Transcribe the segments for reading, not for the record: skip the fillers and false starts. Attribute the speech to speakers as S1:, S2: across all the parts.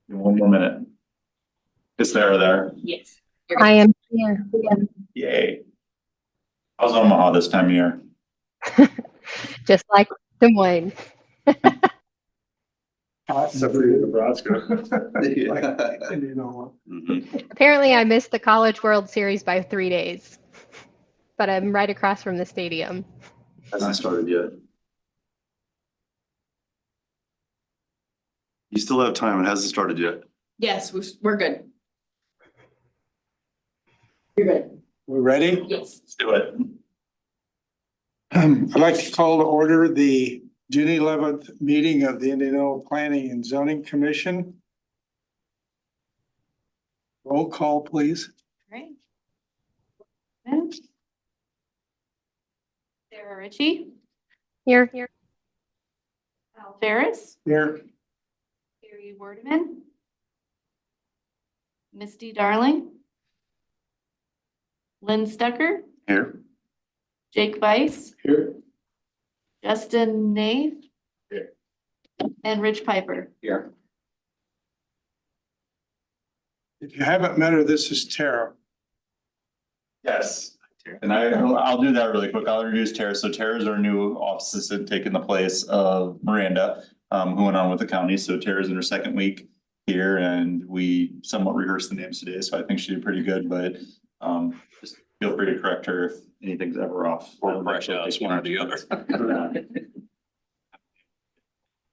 S1: One more minute. Is Sarah there?
S2: Yes.
S3: I am here.
S1: Yay. How's Omaha this time of year?
S3: Just like Des Moines.
S4: Except for Nebraska. Indianola.
S3: Apparently, I missed the College World Series by 3 days, but I'm right across from the stadium.
S1: Hasn't started yet.
S5: You still have time. It hasn't started yet.
S2: Yes, we're good. You're good.
S4: We ready?
S2: Yes.
S1: Let's do it.
S4: I'd like to call to order the June 11th meeting of the Indianola Planning and Zoning Commission. Roll call, please.
S2: Right. And Sarah Ritchie,
S3: Here.
S2: Al Ferris,
S4: Here.
S2: Gary Wordman, Misty Darling, Lynn Stucker,
S5: Here.
S2: Jake Weiss,
S4: Here.
S2: Justin Nave,
S1: Here.
S2: and Rich Piper.
S1: Here.
S4: If you haven't met her, this is Tara.
S1: Yes. And I'll do that really quick. I'll introduce Tara. So Tara's our new office assistant taking the place of Miranda, who went on with the county. So Tara's in her second week here and we somewhat rehearsed the names today. So I think she did pretty good, but just feel free to correct her if anything's ever off.
S5: Or brush out one or the other.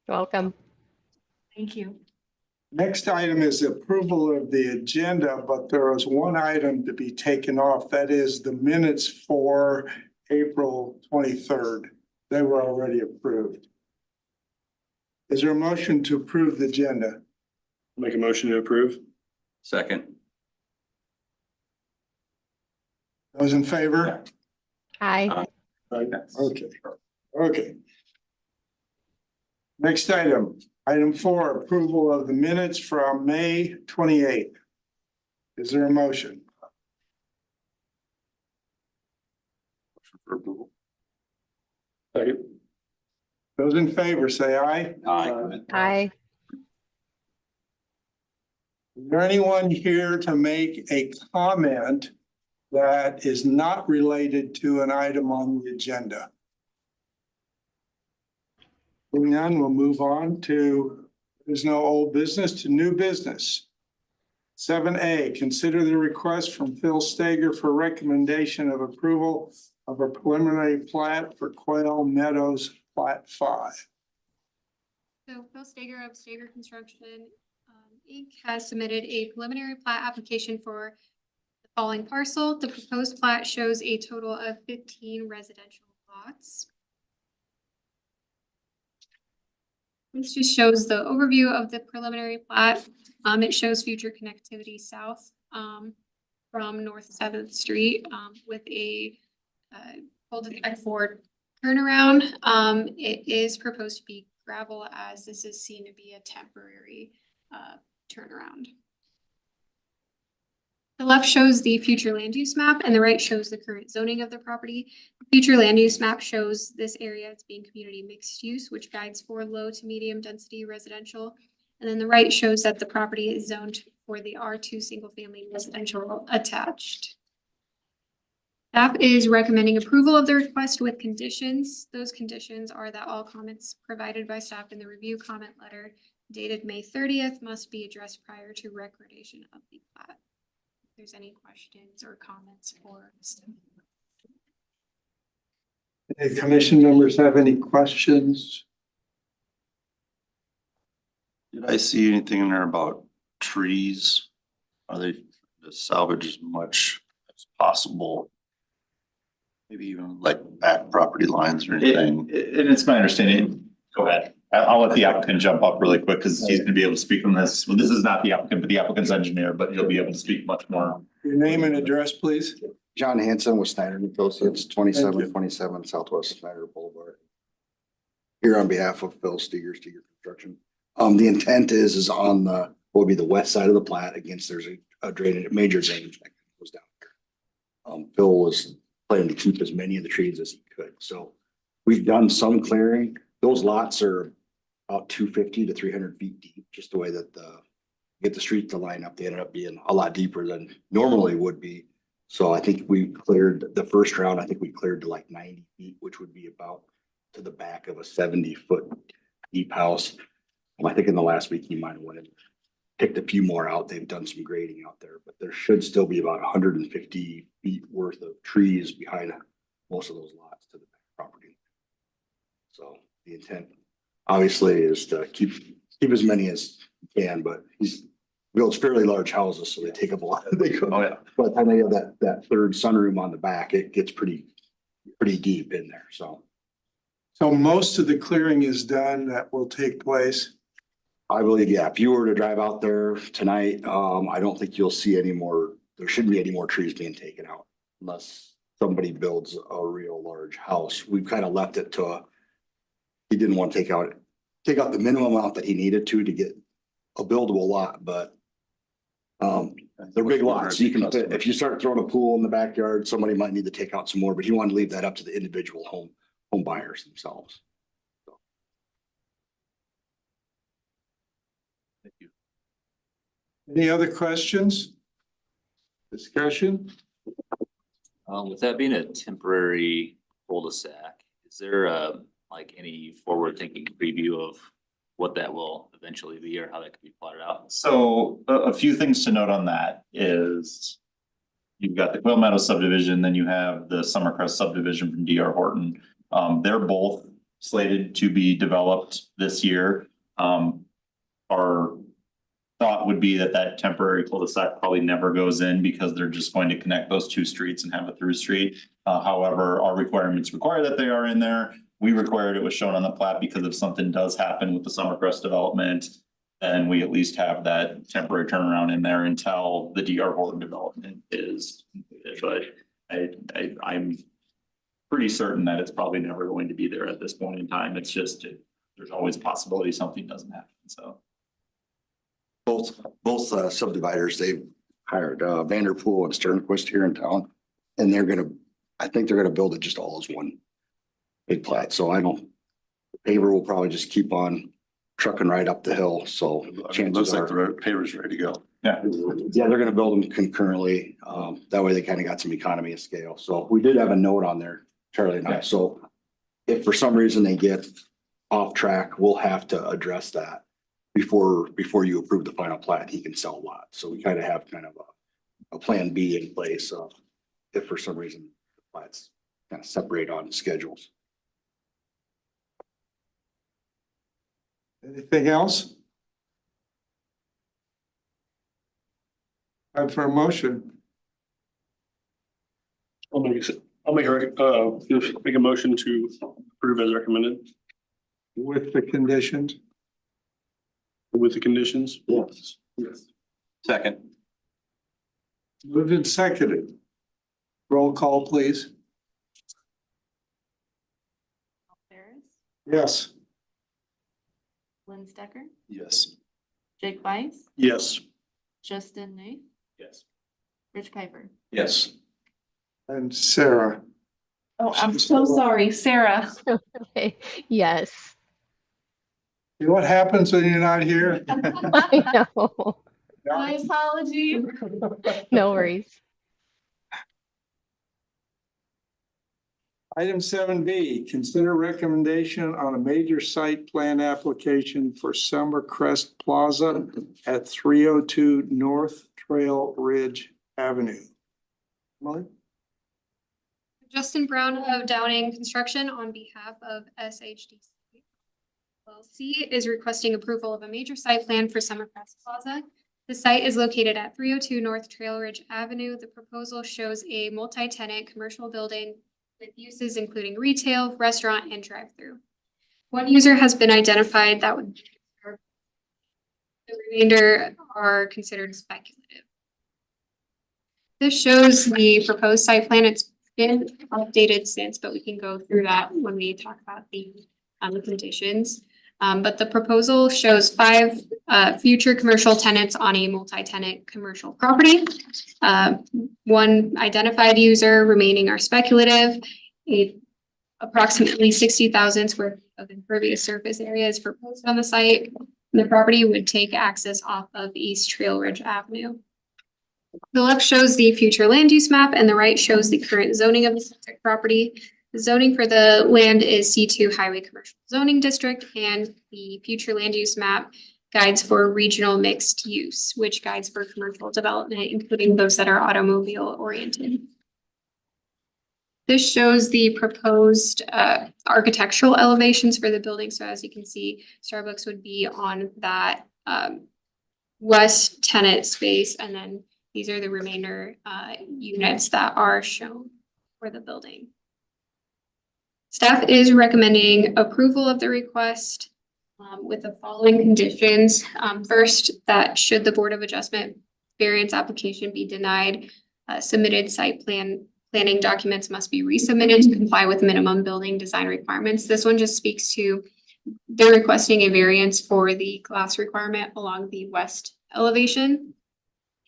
S3: Welcome.
S2: Thank you.
S4: Next item is approval of the agenda, but there is one item to be taken off. That is the minutes for April 23rd. They were already approved. Is there a motion to approve the agenda?
S5: Make a motion to approve. Second.
S4: Those in favor?
S3: Hi.
S4: Okay, okay. Next item, item 4, approval of the minutes from May 28th. Is there a motion?
S5: Motion for approval.
S4: Second. Those in favor, say aye.
S3: Hi.
S4: Is there anyone here to make a comment that is not related to an item on the agenda? Moving on, we'll move on to, there's no old business to new business. 7A, consider the request from Phil Steger for recommendation of approval of a preliminary plat for Quail Meadows Plat 5.
S6: So Phil Steger of Steger Construction, Inc. has submitted a preliminary plat application for the following parcel. The proposed plat shows a total of 15 residential lots. This just shows the overview of the preliminary plat. It shows future connectivity south from North 7th Street with a cul-de-sac for turnaround. It is proposed to be gravel as this is seen to be a temporary turnaround. The left shows the future land use map and the right shows the current zoning of the property. The future land use map shows this area as being community mixed use, which guides for low to medium density residential. And then the right shows that the property is zoned for the R2 single family residential attached. Staff is recommending approval of the request with conditions. Those conditions are that all comments provided by staff in the review comment letter dated May 30th must be addressed prior to recordation of the plat. If there's any questions or comments for staff.
S4: Any commission members have any questions?
S5: Did I see anything in there about trees? Are they to salvage as much as possible? Maybe even like back property lines or anything?
S1: And it's my understanding, go ahead. I'll let the applicant jump up really quick because he's gonna be able to speak on this. Well, this is not the applicant, but the applicant's engineer, but he'll be able to speak much more.
S4: Your name and address, please.
S7: John Hanson with Snyder and Associates, 2727 Southwest Snyder Boulevard. Here on behalf of Phil Steger, Steger Construction. The intent is on the, what would be the west side of the plat against, there's a drainage, major drainage that goes down here. Phil was planning to keep as many of the trees as he could. So we've done some clearing. Those lots are about 250 to 300 feet deep, just the way that the get the street to line up. They ended up being a lot deeper than normally would be. So I think we cleared the first round, I think we cleared to like 90 feet, which would be about to the back of a 70-foot deep house. I think in the last week, he might have went and picked a few more out. They've done some grading out there, but there should still be about 150 feet worth of trees behind most of those lots to the back property. So the intent obviously is to keep as many as you can, but he's builds fairly large houses, so they take up a lot. They go,
S5: Oh, yeah.
S7: by the time they have that third sunroom on the back, it gets pretty deep in there, so.
S4: So most of the clearing is done that will take place.
S7: I believe, yeah, if you were to drive out there tonight, I don't think you'll see any more, there shouldn't be any more trees being taken out unless somebody builds a real large house. We've kind of left it to, he didn't want to take out the minimum amount that he needed to get a buildable lot, but they're big lots. You can, if you start throwing a pool in the backyard, somebody might need to take out some more, but he wanted to leave that up to the individual home buyers themselves.
S5: Thank you.
S4: Any other questions? Discussion?
S8: With that being a temporary cul-de-sac, is there like any forward-thinking preview of what that will eventually be or how that could be plotted out?
S1: So a few things to note on that is you've got the Quail Meadow subdivision, then you have the Summercrest subdivision from DR Horton. They're both slated to be developed this year. Our thought would be that temporary cul-de-sac probably never goes in because they're just going to connect those two streets and have a through street. However, our requirements require that they are in there. We required it was shown on the plat because if something does happen with the Summercrest development, then we at least have that temporary turnaround in there until the DR Horton development is completed. But I'm pretty certain that it's probably never going to be there at this point in time. It's just, there's always a possibility something doesn't happen, so.
S7: Both subdividers, they've hired Vanderpool and Sternquist here in town. And I think they're gonna build it just all as one big plat. So the paver will probably just keep on trucking right up the hill. So chances
S5: Looks like
S7: are,
S5: the paper's ready to go.
S1: Yeah.
S7: yeah, they're gonna build them concurrently. That way they kind of got some economy of scale. So we did have a note on there, Charlie and I. So if for some reason they get off track, we'll have to address that before you approve the final plat. He can sell a lot. So we kind of have a plan B in place. If for some reason the plats kind of separate on schedules.
S4: Anything else? Time for a motion.
S9: I'll make a motion to approve as recommended
S4: With the conditions.
S9: with the conditions.
S7: Yes.
S5: Second.
S4: Moved and seconded. Roll call, please.
S2: Ferris,
S4: Yes.
S2: Lynn Stecker,
S5: Yes.
S2: Jake Weiss,
S9: Yes.
S2: Justin Nath,
S8: Yes.
S2: Rich Piper.
S5: Yes.
S4: And Sarah.
S2: Oh, I'm so sorry, Sarah.
S3: Okay, yes.
S4: What happens when you're not here?
S3: I know.
S2: My apologies.
S3: No worries.
S4: Item 7B, consider recommendation on a major site plan application for Summercrest Plaza at 302 North Trail Ridge Avenue. Molly?
S6: Justin Brown of Downing Construction on behalf of SHDC LLC is requesting approval of a major site plan for Summercrest Plaza. The site is located at 302 North Trail Ridge Avenue. The proposal shows a multi-tenant commercial building with uses including retail, restaurant, and drive-through. One user has been identified that would, the remainder are considered speculative. This shows the proposed site plan. It's been updated since, but we can go through that when we talk about the conditions. But the proposal shows 5 future commercial tenants on a multi-tenant commercial property. One identified user, remaining are speculative. Approximately 60,000 square feet of impervious surface area is proposed on the site. The property would take access off of East Trail Ridge Avenue. The left shows the future land use map and the right shows the current zoning of the subject property. The zoning for the land is C2 Highway Commercial Zoning District, and the future land use map guides for regional mixed use, which guides for commercial development, including those that are automobile oriented. This shows the proposed architectural elevations for the building. So as you can see, Starbucks would be on that west tenant space, and then these are the remainder units that are shown for the building. Staff is recommending approval of the request with the following conditions. First, that should the Board of Adjustment variance application be denied, submitted site planning documents must be resubmitted to comply with minimum building design requirements. This one just speaks to they're requesting a variance for the glass requirement along the west elevation.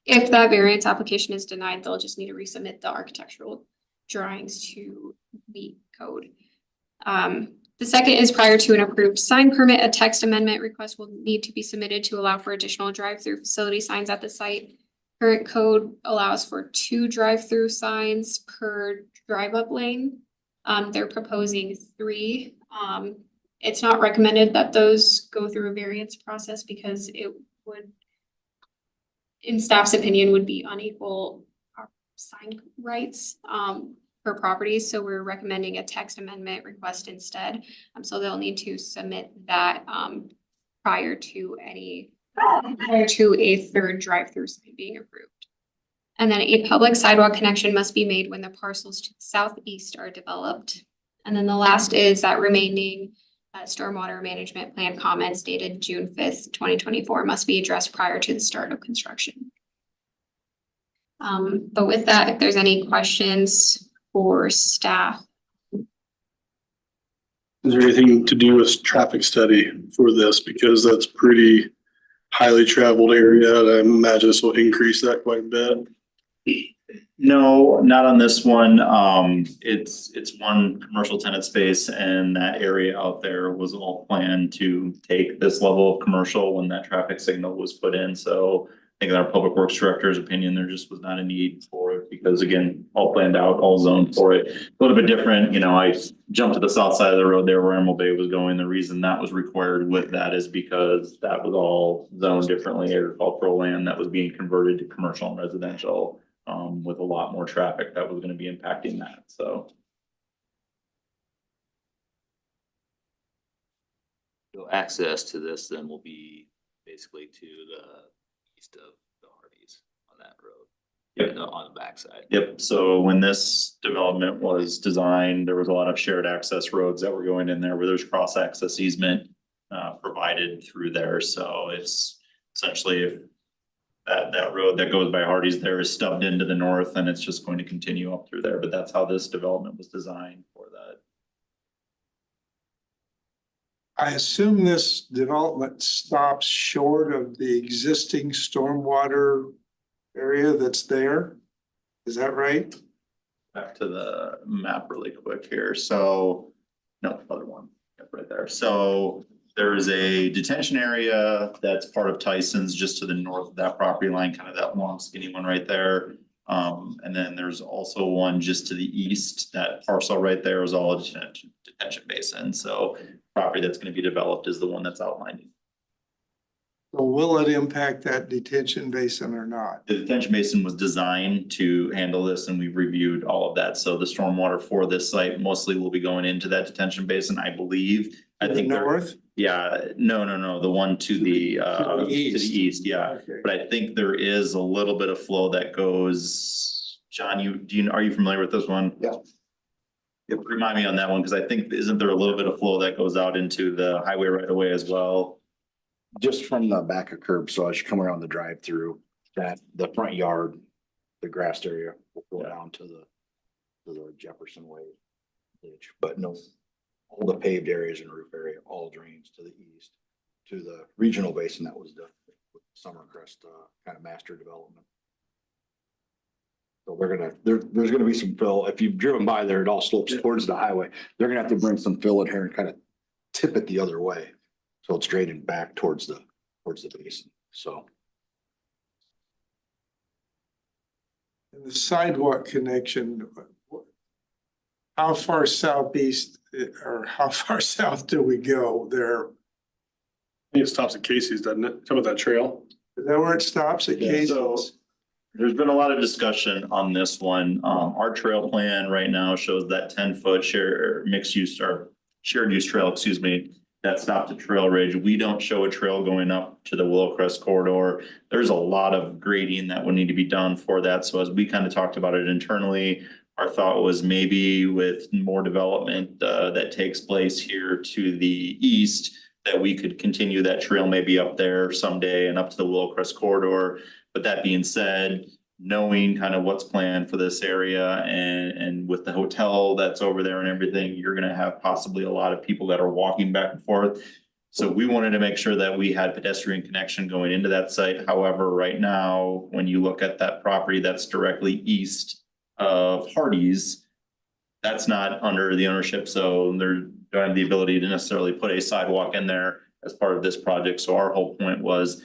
S6: If that variance application is denied, they'll just need to resubmit the architectural drawings to meet code. The second is prior to an approved sign permit, a text amendment request will need to be submitted to allow for additional drive-through facility signs at the site. Current code allows for 2 drive-through signs per drive-up lane. They're proposing 3. It's not recommended that those go through a variance process because it would, in staff's opinion, would be unequal sign rights per property. So we're recommending a text amendment request instead. So they'll need to submit that prior to a 3rd drive-through sign being approved. And then a public sidewalk connection must be made when the parcels to the southeast are developed. And then the last is that remaining stormwater management plan comments dated June 5th, 2024 must be addressed prior to the start of construction. But with that, if there's any questions for staff.
S9: Is there anything to do with traffic study for this? Because that's pretty highly traveled area, and I imagine this will increase that quite a bit.
S1: No, not on this one. It's one commercial tenant space, and that area out there was all planned to take this level of commercial when that traffic signal was put in. So I think in our public works director's opinion, there just was not a need for it because again, all planned out, all zoned for it. A little bit different, you know, I jumped to the south side of the road there where Emerald Bay was going. The reason that was required with that is because that was all zoned differently, agricultural land that was being converted to commercial and residential. With a lot more traffic that was going to be impacting that, so.
S8: So access to this then will be basically to the east of the Hardys on that road.
S1: Yep.
S8: On the backside.
S1: Yep, so when this development was designed, there was a lot of shared access roads that were going in there where there's cross access easement provided through there, so it's essentially if that road that goes by Hardy's there is stubbed into the north and it's just going to continue up through there, but that's how this development was designed for that.
S4: I assume this development stops short of the existing stormwater area that's there. Is that right?
S1: Back to the map really quick here, so, no, other one, yep, right there, so. There is a detention area that's part of Tyson's just to the north of that property line, kind of that long skinny one right there. And then there's also one just to the east, that parcel right there is all a detention basin. So property that's going to be developed is the one that's outlined.
S4: So will it impact that detention basin or not?
S1: The detention basin was designed to handle this and we've reviewed all of that. So the stormwater for this site mostly will be going into that detention basin, I believe. I think
S4: North?
S1: Yeah, no, the one to the east, yeah.
S4: Okay.
S1: But I think there is a little bit of flow that goes, John, are you familiar with this one?
S7: Yeah.
S1: Yep, remind me on that one, because I think, isn't there a little bit of flow that goes out into the highway right away as well?
S7: Just from the back of curb, so as you come around the drive-through, that the front yard, the grassed area will go down to the Jefferson Way ditch, but no, all the paved areas and roof area all drains to the east to the regional basin that was done with Summercrest kind of master development. So there's gonna be some fill. If you've driven by there, it all slopes towards the highway. They're gonna have to bring some fill in here and kind of tip it the other way. So it's draining back towards the towards the basin, so.
S4: And the sidewalk connection, how far southeast or how far south do we go there?
S9: I think it stops at Casey's, doesn't it? Come with that trail.
S4: Is that where it stops at
S1: Yeah, so-
S4: Casey's?
S1: There's been a lot of discussion on this one. Our trail plan right now shows that 10-foot share mixed use or shared use trail, excuse me, that stopped at Trail Ridge. We don't show a trail going up to the Willowcrest corridor. There's a lot of grading that would need to be done for that. So as we kind of talked about it internally, our thought was maybe with more development that takes place here to the east, that we could continue that trail maybe up there someday and up to the Willowcrest corridor. But that being said, knowing kind of what's planned for this area and with the hotel that's over there and everything, you're gonna have possibly a lot of people that are walking back and forth. So we wanted to make sure that we had pedestrian connection going into that site. However, right now, when you look at that property that's directly east of Hardee's, that's not under the ownership, so they're don't have the ability to necessarily put a sidewalk in there as part of this project. So our whole point was,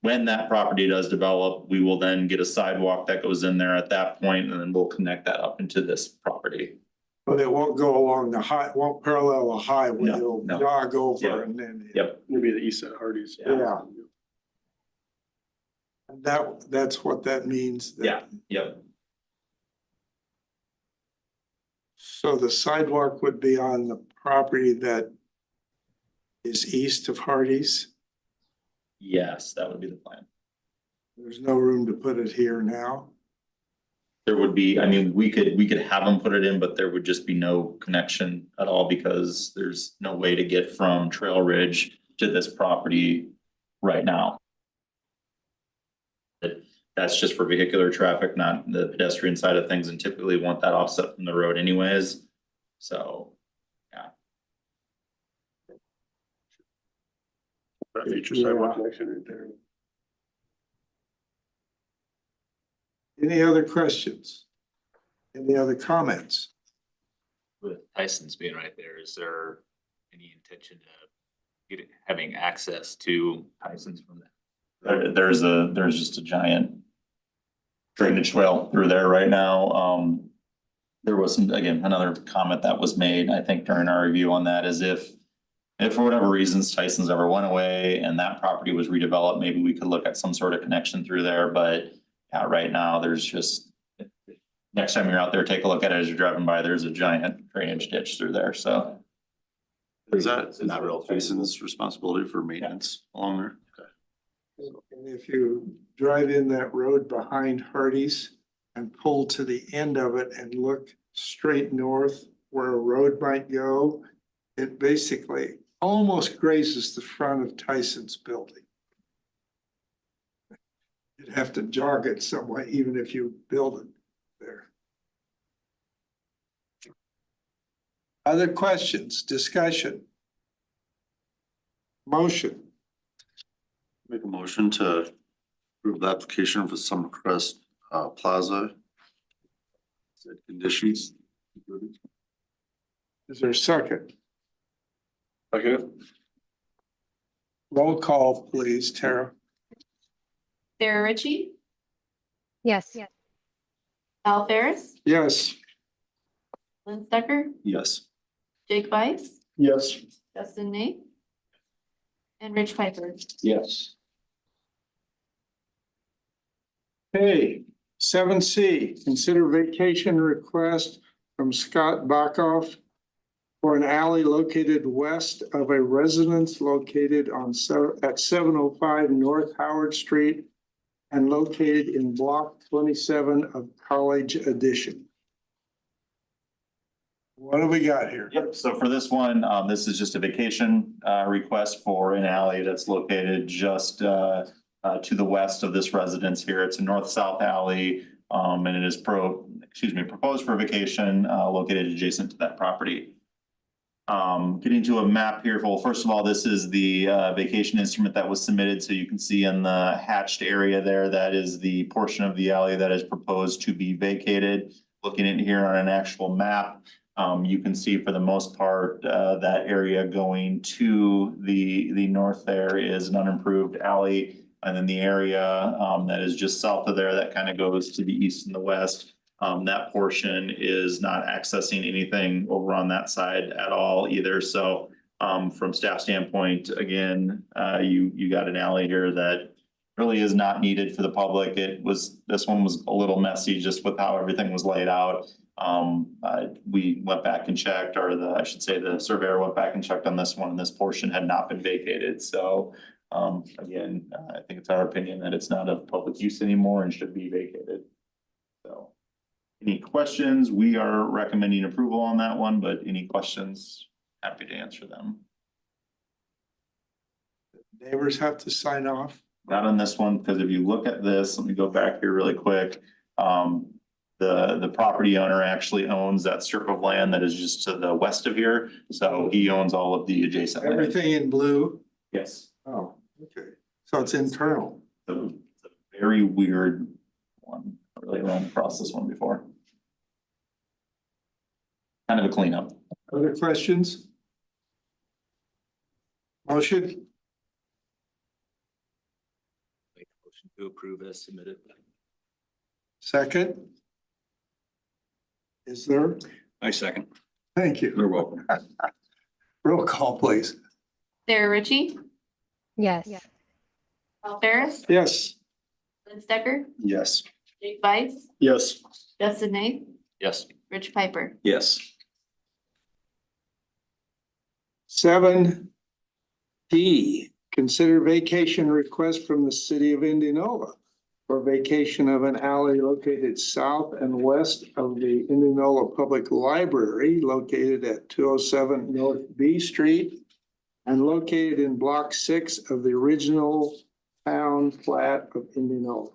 S1: when that property does develop, we will then get a sidewalk that goes in there at that point, and then we'll connect that up into this property.
S4: But it won't go along the high, won't parallel a highway,
S1: No,
S4: it'll
S1: no.
S4: jog over
S1: Yep.
S4: and then.
S1: Yep.
S9: Maybe the east side of Hardee's.
S4: Yeah. That's what that means. that-
S1: Yeah. Yep.
S4: So the sidewalk would be on the property that is east of Hardee's.
S1: Yes, that would be the plan.
S4: There's no room to put it here now.
S1: There would be, I mean, we could have them put it in, but there would just be no connection at all because there's no way to get from Trail Ridge to this property right now. That's just for vehicular traffic, not the pedestrian side of things, and typically want that offset from the road anyways. So,
S9: That future sidewalk connection right there.
S4: Any other questions? Any other comments?
S8: With Tyson's being right there, is there any intention to having access to Tyson's from that?
S1: there's just a giant drainage swale through there right now. There was again, another comment that was made, I think during our review on that, is if for whatever reasons Tyson's ever went away and that property was redeveloped, maybe we could look at some sort of connection through there, but yeah, right now there's just, next time you're out there, take a look at it as you're driving by, there's a giant drainage ditch through there, so.
S5: Is that not real Jason's responsibility for maintenance along there? Okay.
S4: And if you drive in that road behind Hardee's and pull to the end of it and look straight north where a road might go, it basically almost grazes the front of Tyson's building. You'd have to jog it some way, even if you build it there. Other questions, discussion? Motion?
S5: Make a motion to approve the application for Summercrest Plaza. Said conditions.
S4: Is there a second?
S9: Okay.
S4: Roll call, please, Tara.
S2: Sarah Ritchie,
S3: Yes.
S2: Al Ferris,
S4: Yes.
S2: Lynn Stecker,
S5: Yes.
S2: Jake Weiss,
S9: Yes.
S2: Justin Nate, and Rich Piper.
S5: Yes.
S4: Hey, 7C, consider vacation request from Scott Backoff for an alley located west of a residence located on at 705 North Howard Street and located in block 27 of College Edition. What have we got here?
S1: Yep, so for this one, this is just a vacation request for an alley that's located just to the west of this residence here. It's a north-south alley, and it is proposed for vacation located adjacent to that property. Getting to a map here, well, first of all, this is the vacation instrument that was submitted, so you can see in the hatched area there, that is the portion of the alley that is proposed to be vacated. Looking at here on an actual map, You can see for the most part, that area going to the north there is an unimproved alley. And then the area, that is just south of there, that kind of goes to the east and the west. That portion is not accessing anything over on that side at all either. So, from staff standpoint, again, you got an alley here that really is not needed for the public. This one was a little messy just with how everything was laid out. We went back and checked, or I should say the surveyor went back and checked on this one, and this portion had not been vacated. So, again, I think it's our opinion that it's not of public use anymore and should be vacated. So, any questions? We are recommending approval on that one, but any questions, happy to answer them.
S4: Neighbors have to sign off.
S1: Not on this one, because if you look at this, let me go back here really quick. The property owner actually owns that strip of land that is just to the west of here. So he owns all of the adjacent land.
S4: Everything in blue.
S1: Yes.
S4: Oh, okay. So it's internal.
S1: So it's a very weird one. I really ran across this one before. Kind of a cleanup.
S4: Other questions? Motion?
S8: Make a motion to approve as submitted.
S4: Second? Is there?
S5: I second.
S4: Thank you.
S5: You're welcome.
S4: Roll call, please.
S2: Sarah Ritchie,
S3: Yes.
S2: Paul Ferris,
S4: Yes.
S2: Lynn Stecker,
S5: Yes.
S2: Jake Weiss,
S9: Yes.
S2: Justin Knight,
S8: Yes.
S2: Rich Piper.
S5: Yes.
S4: 7P, consider vacation request from the city of Indianola for vacation of an alley located south and west of the Indianola Public Library located at 207 North B Street and located in Block 6 of the original town plat of Indianola.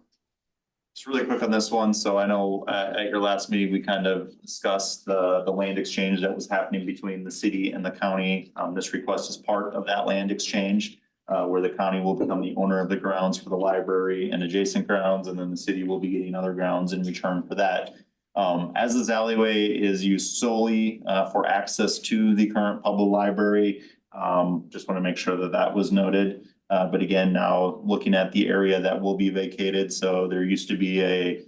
S1: Just really quick on this one. So I know at your last meeting, we kind of discussed the land exchange that was happening between the city and the county. This request is part of that land exchange, where the county will become the owner of the grounds for the library and adjacent grounds, and then the city will be getting other grounds in return for that. As this alleyway is used solely for access to the current public library, just want to make sure that that was noted. But again, now looking at the area that will be vacated, so there used to be a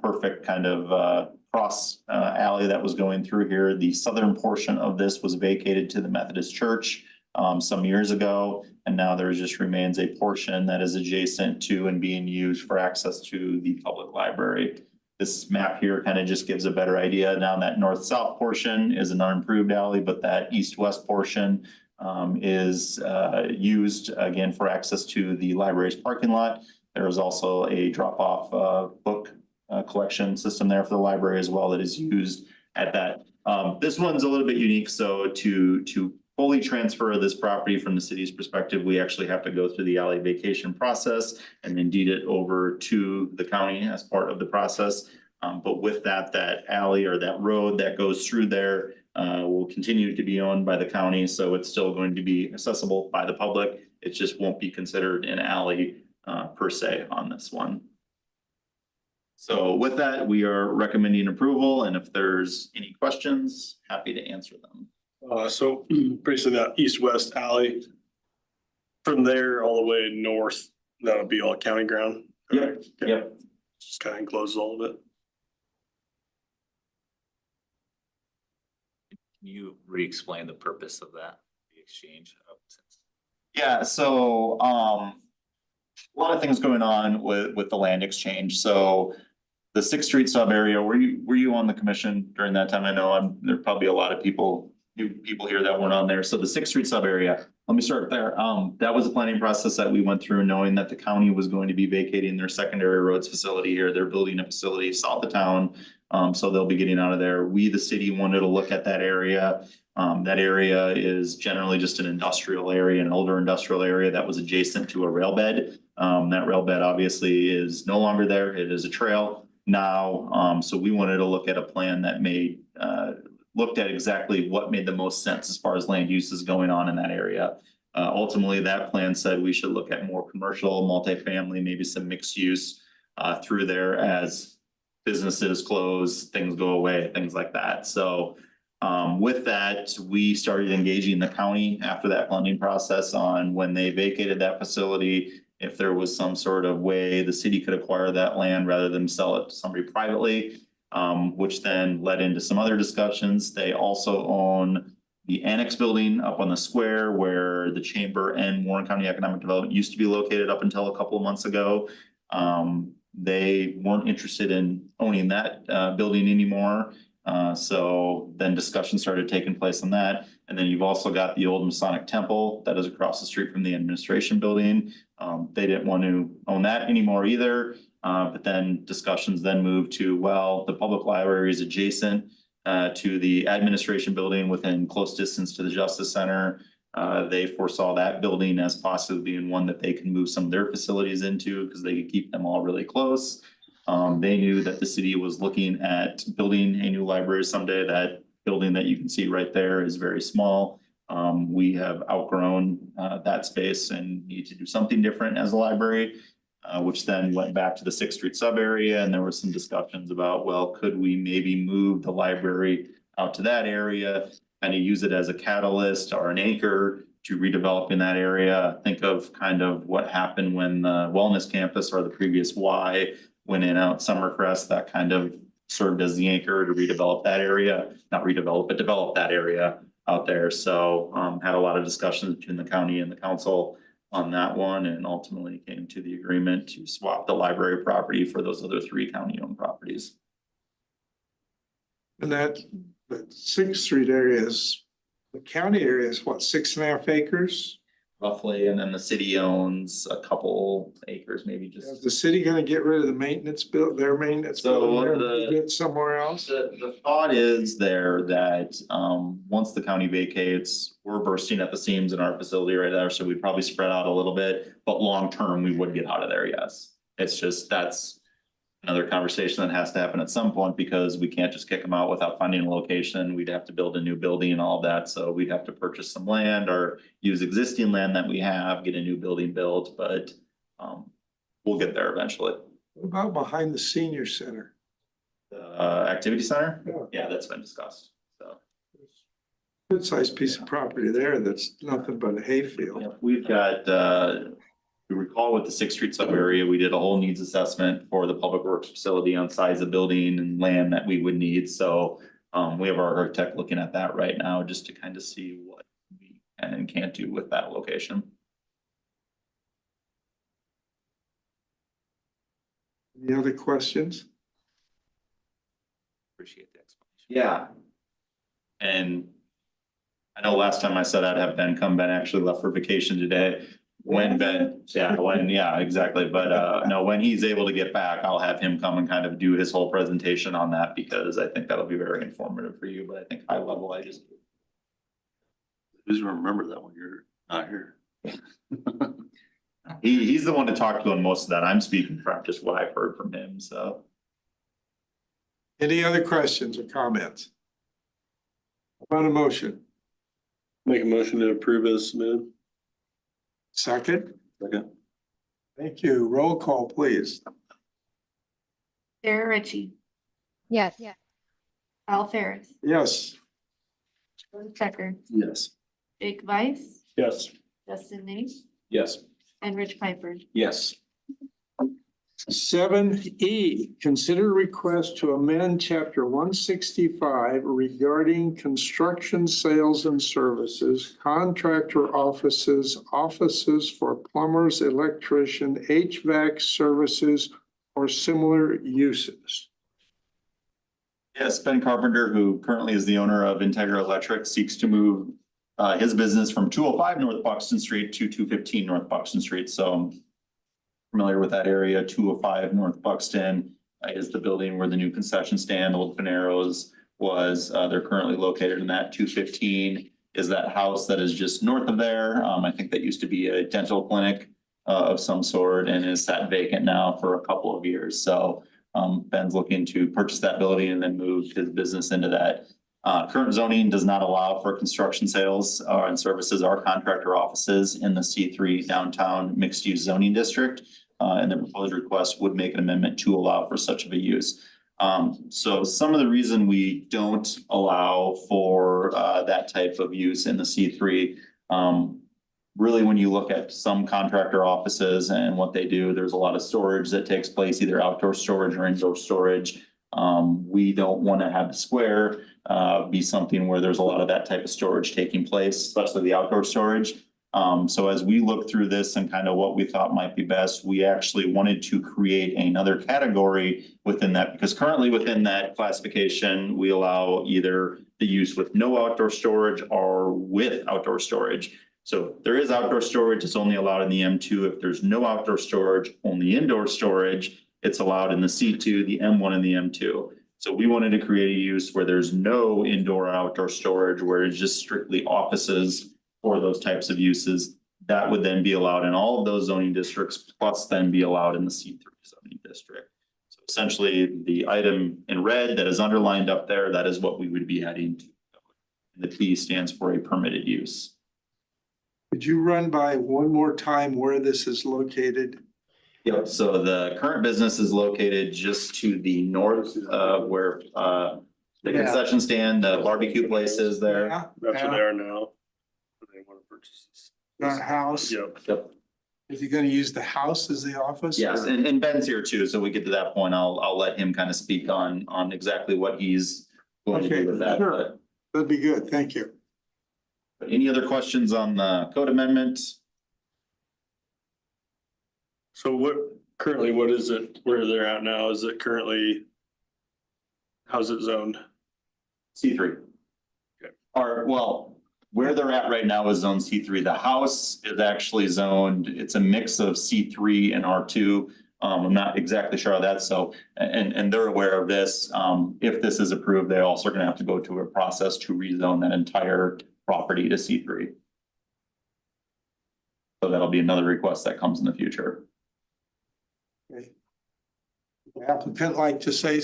S1: perfect kind of cross alley that was going through here. The southern portion of this was vacated to the Methodist Church some years ago, and now there just remains a portion that is adjacent to and being used for access to the public library. This map here kind of just gives a better idea. Now that north-south portion is an unimproved alley, but that east-west portion is used again for access to the library's parking lot. There is also a drop-off book collection system there for the library as well that is used at that. This one's a little bit unique. So to fully transfer this property from the city's perspective, we actually have to go through the alley vacation process and then deed it over to the county as part of the process. But with that alley or that road that goes through there will continue to be owned by the county. So it's still going to be accessible by the public. It just won't be considered an alley per se on this one. So with that, we are recommending approval, and if there's any questions, happy to answer them.
S9: So basically that east-west alley, from there all the way north, that would be all county ground.
S1: Yep, yep.
S9: Just kind of encloses all of it.
S8: Can you re-explain the purpose of that, the exchange?
S1: Yeah, so a lot of things going on with the land exchange. So the 6th Street sub area, were you on the commission during that time? I know there are probably a lot of new people here that weren't on there. So the 6th Street sub area, let me start there. That was a planning process that we went through, knowing that the county was going to be vacating their secondary roads facility here. They're building a facility south of town. So they'll be getting out of there. We, the city, wanted to look at that area. That area is generally just an industrial area, an older industrial area that was adjacent to a rail bed. That rail bed obviously is no longer there. It is a trail now. So we wanted to look at a plan that looked at exactly what made the most sense as far as land uses going on in that area. Ultimately, that plan said we should look at more commercial, multifamily, maybe some mixed use through there as businesses close, things go away, things like that. So With that, we started engaging the county after that funding process on when they vacated that facility. If there was some sort of way the city could acquire that land rather than sell it to somebody privately. Which then led into some other discussions. They also own the annex building up on the square where the chamber and Warren County Economic Development used to be located up until a couple of months ago. They weren't interested in owning that building anymore. So then discussion started taking place on that. And then you've also got the old Masonic Temple that is across the street from the administration building. They didn't want to own that anymore either. But then discussions then moved to, well, the public library is adjacent to the administration building within close distance to the Justice Center. They foresaw that building as possibly being one that they can move some of their facilities into because they could keep them all really close. They knew that the city was looking at building a new library someday. That building that you can see right there is very small. We have outgrown that space and need to do something different as a library. Which then went back to the 6th Street sub area, and there were some discussions about, well, could we maybe move the library out to that area, kind of use it as a catalyst or an anchor to redevelop in that area. Think of kind of what happened when the wellness campus or the previous Y went in out Summercrest. That kind of served as the anchor to redevelop that area, not redevelop, but develop that area out there. So had a lot of discussions between the county and the council on that one, and ultimately came to the agreement to swap the library property for those other 3 county-owned properties.
S4: And that 6th Street area is, the county area is what, 6.5 acres?
S1: Roughly, and then the city owns a couple acres, maybe
S4: Is
S1: just.
S4: the city gonna get rid of the maintenance bill, their maintenance
S1: So
S4: bill, and
S1: the-
S4: move it somewhere else?
S1: The thought is there that once the county vacates, we're bursting at the seams in our facility right there, so we'd probably spread out a little bit, but long term, we would get out of there, yes. It's just, that's another conversation that has to happen at some point because we can't just kick them out without finding a location. We'd have to build a new building and all that, so we'd have to purchase some land or use existing land that we have, get a new building built, but we'll get there eventually.
S4: What about behind the senior center?
S1: The activity center?
S4: Yeah.
S1: Yeah, that's been discussed, so.
S4: Good sized piece of property there that's nothing but a hayfield.
S1: Yeah, we've got, you recall with the 6th Street sub area, we did a whole needs assessment for the public works facility on size of building and land that we would need. So we have our architect looking at that right now just to kind of see what we can and can't do with that location.
S4: Any other questions?
S8: Appreciate the explanation.
S1: Yeah. And I know last time I said I'd have Ben come, Ben actually left for vacation today. When Ben, yeah, exactly. But no, when he's able to get back, I'll have him come and kind of do his whole presentation on that because I think that'll be very informative for you. But I think high level, I just.
S5: Who's gonna remember that when you're not here?
S1: He's the one to talk to on most of that. I'm speaking from just what I've heard from him, so.
S4: Any other questions or comments? About a motion?
S9: Make a motion to approve as submitted.
S4: Second?
S5: Second.
S4: Thank you. Roll call, please.
S2: Sarah Ritchie,
S3: Yes.
S2: Al Ferris,
S4: Yes.
S2: George Tucker,
S5: Yes.
S2: Jake Weiss,
S9: Yes.
S2: Justin Nate,
S8: Yes.
S2: and Rich Piper.
S5: Yes.
S4: 7E, consider request to amend chapter 165 regarding construction sales and services, contractor offices, offices for plumbers, electrician, HVAC services, or similar uses.
S1: Yes, Ben Carpenter, who currently is the owner of Integra Electric, seeks to move his business from 205 North Buxton Street to 215 North Buxton Street. So familiar with that area. 205 North Buxton is the building where the new concession stand, Old Panero's, was. They're currently located in that. 215 is that house that is just north of there. I think that used to be a dental clinic of some sort and is sat vacant now for a couple of years. So Ben's looking to purchase that building and then move his business into that. Current zoning does not allow for construction sales and services or contractor offices in the C3 downtown mixed use zoning district. And the proposed request would make an amendment to allow for such of a use. So some of the reason we don't allow for that type of use in the C3, really, when you look at some contractor offices and what they do, there's a lot of storage that takes place, either outdoor storage or indoor storage. We don't want to have the square be something where there's a lot of that type of storage taking place, especially the outdoor storage. So as we look through this and kind of what we thought might be best, we actually wanted to create another category within that, because currently within that classification, we allow either the use with no outdoor storage or with outdoor storage. So if there is outdoor storage, it's only allowed in the M2. If there's no outdoor storage, only indoor storage, it's allowed in the C2, the M1 and the M2. So we wanted to create a use where there's no indoor or outdoor storage, where it's just strictly offices for those types of uses. That would then be allowed in all of those zoning districts, plus then be allowed in the C3 zoning district. So essentially, the item in red that is underlined up there, that is what we would be adding to. The P stands for a permitted use.
S4: Could you run by one more time where this is located?
S1: Yep, so the current business is located just to the north of where the
S4: Yeah.
S1: concession stand, the barbecue place is there.
S4: Yeah,
S9: That's where they are now. They want to purchase this.
S4: that house.
S9: Yep.
S1: Yep,
S4: Is he gonna use the house as the office?
S1: yes,
S4: or-
S1: and Ben's here too, so we get to that point, I'll let him kind of speak on exactly what he's going to
S4: Okay,
S1: do with that.
S4: sure.
S1: But
S4: That'd be good, thank you.
S1: any other questions on the code amendment?
S9: So what is it, where they're at now? Is it currently? How's it zoned?
S1: C3.
S9: Okay.
S1: Or, well, where they're at right now is zone C3. The house is actually zoned, it's a mix of C3 and R2. I'm not exactly sure of that, so, and they're aware of this. If this is approved, they also are gonna have to go to a process to rezone that entire property to C3. So that'll be another request that comes in the future.
S4: Okay. The applicant like to say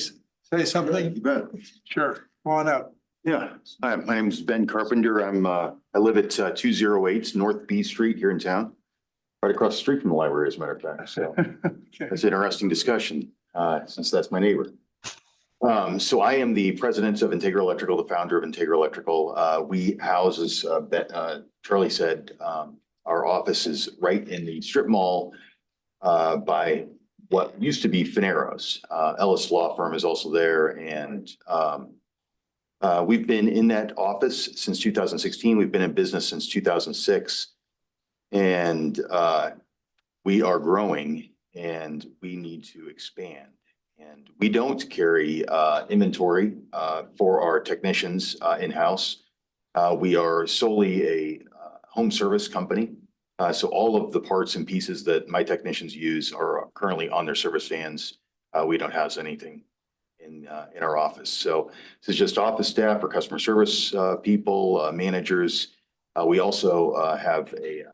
S4: something?
S10: You bet.
S4: Sure, come on up.
S10: Yeah, hi, my name is Ben Carpenter. I live at 208 North B Street here in town. Right across the street from the library, as a matter of fact, so
S4: Okay.
S10: that's an interesting discussion, since that's my neighbor. So I am the president of Integra Electrical, the founder of Integra Electrical. We house, as Charlie said, our office is right in the strip mall by what used to be Fanero's. Ellis Law Firm is also there, and we've been in that office since 2016. We've been in business since 2006. And we are growing and we need to expand. And we don't carry inventory for our technicians in-house. We are solely a home service company. So all of the parts and pieces that my technicians use are currently on their service vans. We don't house anything in our office. So this is just office staff or customer service people, managers. We also have a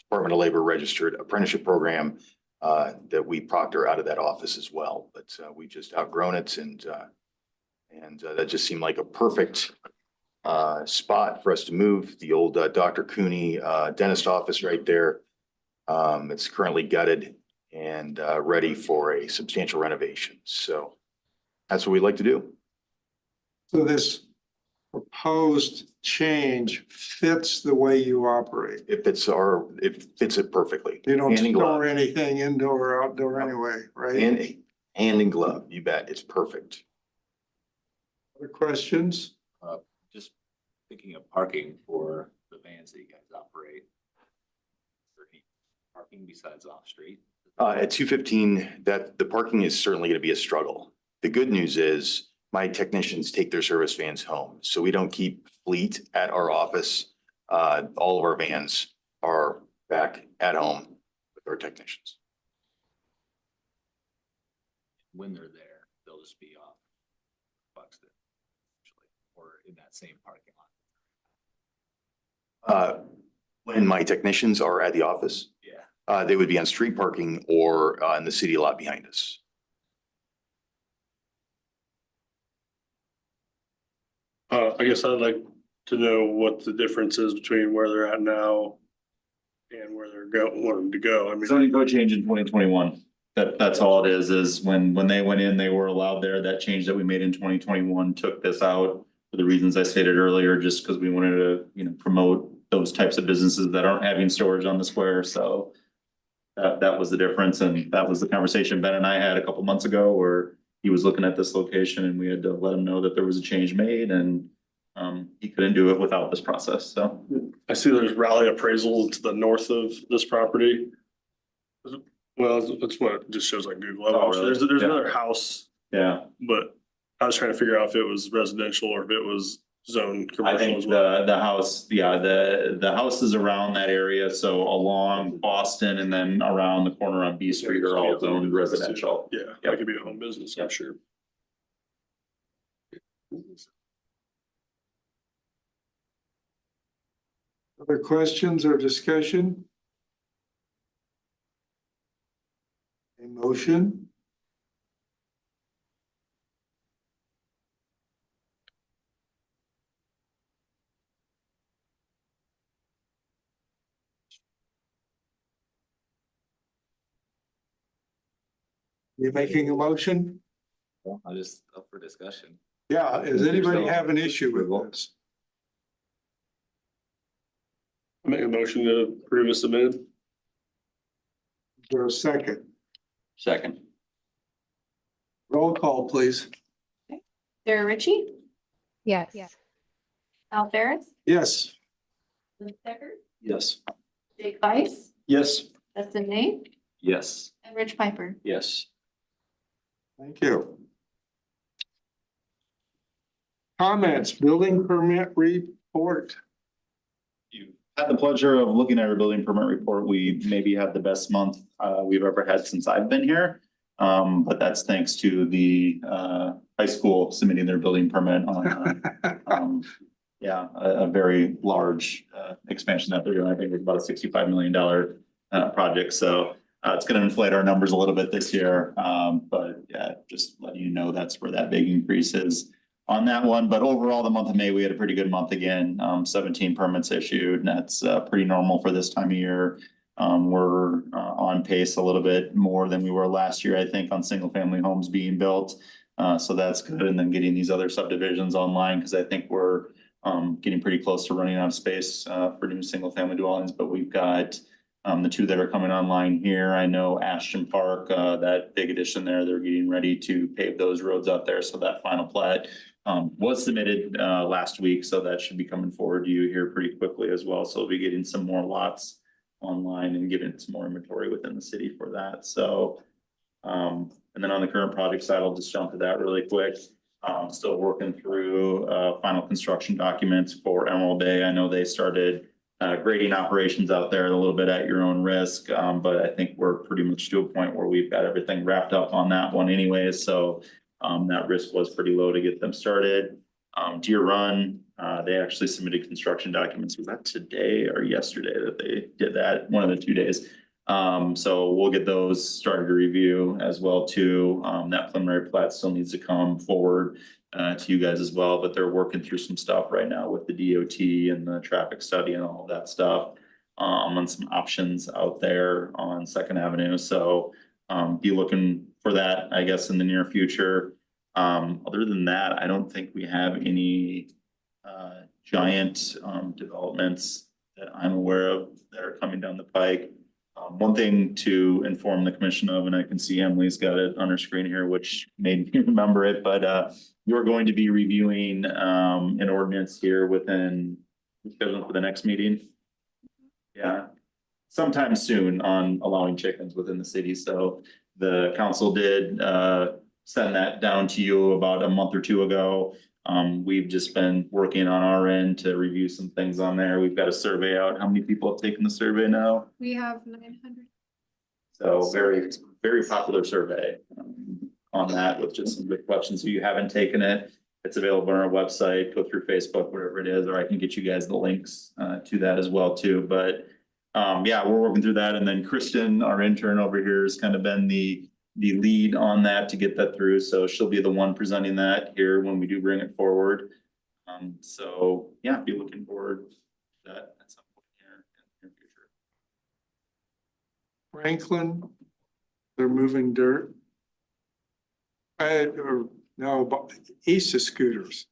S10: Department of Labor registered apprenticeship program that we proctor out of that office as well. But we just outgrown it, and that just seemed like a perfect spot for us to move. The old Dr. Cooney dentist office right there. It's currently gutted and ready for a substantial renovation. So that's what we'd like to do.
S4: So this proposed change fits the way you operate.
S10: It fits it perfectly.
S4: You don't
S10: Hand in glove.
S4: store anything indoor or outdoor anyway, right?
S10: Hand in glove, you bet. It's perfect.
S4: Other questions?
S8: Just thinking of parking for the vans that you guys operate. Is there any parking besides off street?
S10: At 215, that the parking is certainly going to be a struggle. The good news is my technicians take their service vans home, so we don't keep fleet at our office. All of our vans are back at home with our technicians.
S8: When they're there, they'll just be off Buxton, actually, or in that same parking lot.
S10: When my technicians are at the office,
S8: Yeah.
S10: they would be on street parking or in the city lot behind us.
S9: I guess I'd like to know what the difference is between where they're at now and where they're wanting to go. I mean,
S1: Zoning code change in 2021. That's all it is when they went in, they were allowed there. That change that we made in 2021 took this out for the reasons I stated earlier, just because we wanted to, you know, promote those types of businesses that aren't having storage on the square, so. That was the difference, and that was the conversation Ben and I had a couple months ago where he was looking at this location and we had to let him know that there was a change made and. He couldn't do it without this process, so.
S9: I see there's Raleigh Appraisal to the north of this property. Well, that's what it just shows like Google.
S1: Oh, really?
S9: There's
S1: Yeah.
S9: another house,
S1: Yeah,
S9: but I was trying to figure out if it was residential or if it was zoned
S1: I
S9: commercial
S1: think
S9: as well.
S1: the house, yeah, the houses around that area, so along Boston and then around the corner on B Street are all zoned residential.
S9: Yeah, that could be a home business, I'm
S1: Yep.
S9: sure.
S4: Other questions or discussion? A motion? You making a motion?
S8: Well, I just up for discussion.
S4: Yeah, does anybody have an issue with this?
S9: I make a motion to approve as submitted.
S4: Is there a second?
S1: Second.
S4: Roll call, please.
S2: Sarah Ritchie,
S3: Yes.
S2: Al Ferris,
S4: Yes.
S2: Liz Becker,
S1: Yes.
S2: Jake Weiss,
S1: Yes.
S2: Justin Nate,
S8: Yes.
S2: and Rich Piper.
S1: Yes.
S4: Thank you. Comments, building permit report.
S1: You had the pleasure of looking at our building permit report. We maybe had the best month we've ever had since I've been here. But that's thanks to the high school submitting their building permit on yeah, a very large expansion that they're doing. I think it's about a $65 million project. So it's gonna inflate our numbers a little bit this year. But yeah, just letting you know that's where that big increase is on that one. But overall, the month of May, we had a pretty good month again. 17 permits issued, and that's pretty normal for this time of year. We're on pace a little bit more than we were last year, I think, on single family homes being built. So that's good. And then getting these other subdivisions online, because I think we're getting pretty close to running out of space for new single family dwellings. But we've got the two that are coming online here. I know Ashton Park, that big addition there, they're getting ready to pave those roads out there. So that final plat was submitted last week. So that should be coming forward to you here pretty quickly as well. So we'll be getting some more lots online and giving some more inventory within the city for that. So and then on the current project side, I'll just jump to that really quick. Still working through final construction documents for Emerald Day. I know they started grading operations out there a little bit at your own risk. But I think we're pretty much to a point where we've got everything wrapped up on that one anyways. So that risk was pretty low to get them started. Deer Run, they actually submitted construction documents. Was that today or yesterday that they did that? One of the 2 days. So we'll get those started to review as well too. That preliminary plat still needs to come forward to you guys as well, but they're working through some stuff right now with the DOT and the traffic study and all of that stuff. On some options out there on Second Avenue. So be looking for that, I guess, in the near future. Other than that, I don't think we have any giant developments that I'm aware of that are coming down the pike. One thing to inform the commission of, and I can see Emily's got it on her screen here, which made me remember it, but you're going to be reviewing an ordinance here within scheduled for the next meeting. Yeah, sometime soon on allowing chickens within the city. So the council did send that down to you about a month or two ago. We've just been working on our end to review some things on there. We've got a survey out. How many people have taken the survey now?
S6: We have 900.
S1: So very, very popular survey on that with just some good questions. If you haven't taken it, it's available on our website, go through Facebook, whatever it is, or I can get you guys the links to that as well too. But yeah, we're working through that. And then Kristen, our intern over here, has kind of been the lead on that to get that through. So she'll be the one presenting that here when we do bring it forward. So yeah, be looking forward to that at some point here in the future.
S4: Franklin, They're moving dirt. No, but east of Scooters.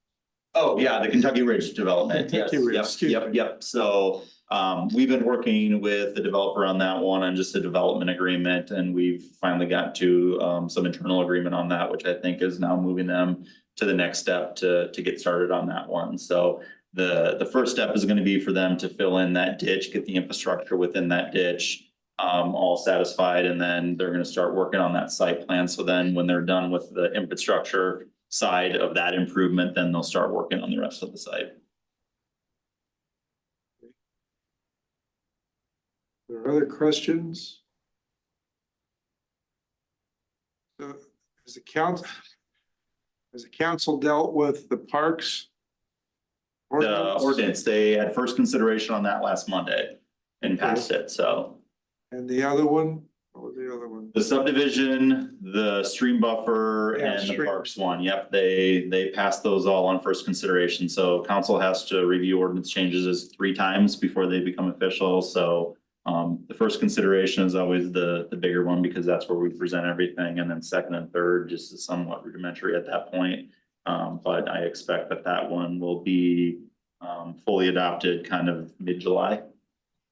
S1: Oh, yeah, the Kentucky Ridge development. Yes,
S4: Kentucky Ridge,
S1: yep,
S4: excuse
S1: yep,
S4: me.
S1: yep. So we've been working with the developer on that one on just a development agreement, and we've finally got to some internal agreement on that, which I think is now moving them to the next step to get started on that one. So the first step is going to be for them to fill in that ditch, get the infrastructure within that ditch all satisfied, and then they're going to start working on that site plan. So then when they're done with the infrastructure side of that improvement, then they'll start working on the rest of the site.
S4: There are other questions? So, has the council dealt with the parks?
S1: The ordinance, they had first consideration on that last Monday and passed it, so.
S4: And the other one, what was the other one?
S1: The subdivision, the stream buffer
S4: Yeah,
S1: and the
S4: stream.
S1: parks one, yep, they passed those all on first consideration. So council has to review ordinance changes 3 times before they become official, so. The first consideration is always the bigger one because that's where we present everything, and then second and third just is somewhat rudimentary at that point. But I expect that one will be fully adopted kind of mid-July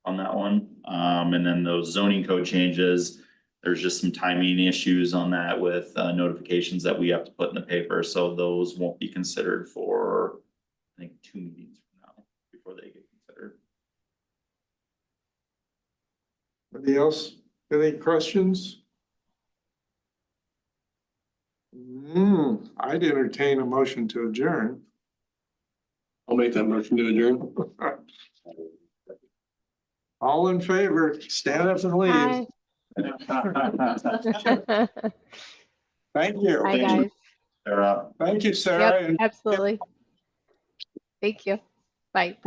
S1: on that one. And then those zoning code changes, there's just some timing issues on that with notifications that we have to put in the paper, so those won't be considered for, I think, 2 meetings from now before they get considered.
S4: Anybody else? Any questions? I'd entertain a motion to adjourn.
S9: I'll make that motion to adjourn.
S4: All in favor, stand up and leave.
S3: Hi.
S4: Thank you.
S3: Hi, guys.
S1: Sarah.
S4: Thank you, Sarah.
S3: Yep,
S4: And
S3: absolutely. Thank you. Bye.